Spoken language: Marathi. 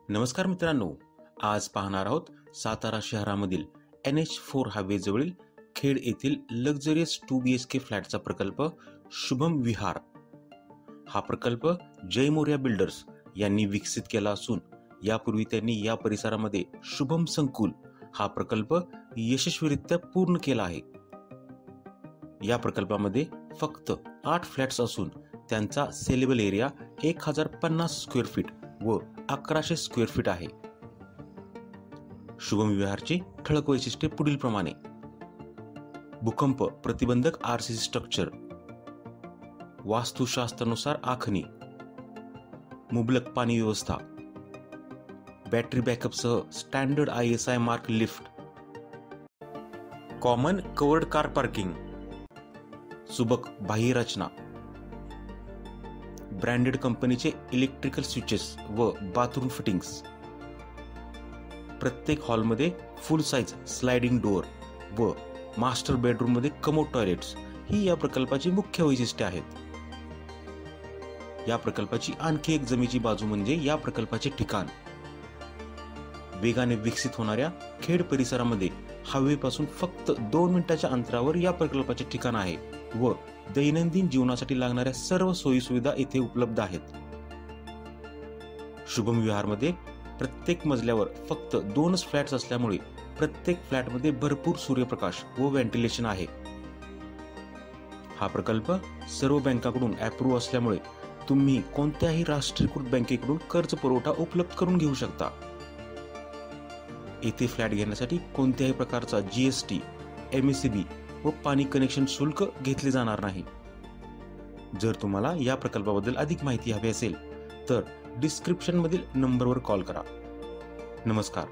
नमस्कार मित्रांनो, आज पाहणार आहोत सातारा शहरामधील NH4 हायवेजवळील खेड येथील लक्झरियस 2 BHK फ्लॅटचा प्रकल्प शुभम विहार. हा प्रकल्प जय मोरया बिल्डर्स यांनी विकसित केला असून यापूर्वी त्यांनी या परिसरामध्ये शुभम संकुल हा प्रकल्प यशस्वीरित्या पूर्ण केला आहे. या प्रकल्पामध्ये फक्त 8 फ्लॅट्स असून त्यांचा सेलेबल एरिया 1050 स्क्वेअर फीट व 1100 स्क्वेअर फीट आहे. शुभम विहारची ठळक वैशिष्ट्ये पुढील प्रमाणे: भूकंप प्रतिबंधक RCC स्ट्रक्चर, वास्तुशास्त्रानुसार आखणी, मुबलक पाणी व्यवस्था, बॅटरी बॅकअप सह standard ISI mark lift, common covered car parking, सुबक बाह्य रचना, ब्रँडेड कंपनीचे इलेक्ट्रिकल स्विचेस व बाथरूम फिटिंग्स, प्रत्येक हॉलमध्ये फुल साइज स्लाइडिंग डोअर व मास्टर बेडरूम मध्ये कमोड टॉयलेट्स ही या प्रकल्पाची मुख्य वैशिष्ट्ये आहेत. या प्रकल्पाची आणखी एक जमेची बाजू म्हणजे या प्रकल्पाचे ठिकाण. वेगाने विकसित होणाऱ्या खेड परिसरामध्ये हायवेपासून फक्त 2 मिनिटाच्या अंतरावर या प्रकल्पाचे ठिकाण आहे व दैनंदिन जीवनासाठी लागणाऱ्या सर्व सोयी सुविधा येथे उपलब्ध आहेत. शुभम विहारमध्ये प्रत्येक मजल्यावर फक्त 2च फ्लॅट्स असल्यामुळे प्रत्येक फ्लॅटमध्ये भरपूर सूर्यप्रकाश व व्हेंटिलेशन आहे. हा प्रकल्प सर्व बँकांकडून अप्रूव्ह असल्यामुळे तुम्ही कोणत्याही राष्ट्रीयकृत बँकेकडून कर्ज पुरवठा उपलब्ध करून घेऊ शकता. येथे फ्लॅट घेण्यासाठी कोणत्याही प्रकारचा GST, MSEB व पाणी कनेक्शन शुल्क घेतले जाणार नाही. जर तुम्हाला या प्रकल्पाबद्दल अधिक माहिती हवी असेल तर डिस्क्रिप्शन मधील नंबरवर कॉल करा. नमस्कार.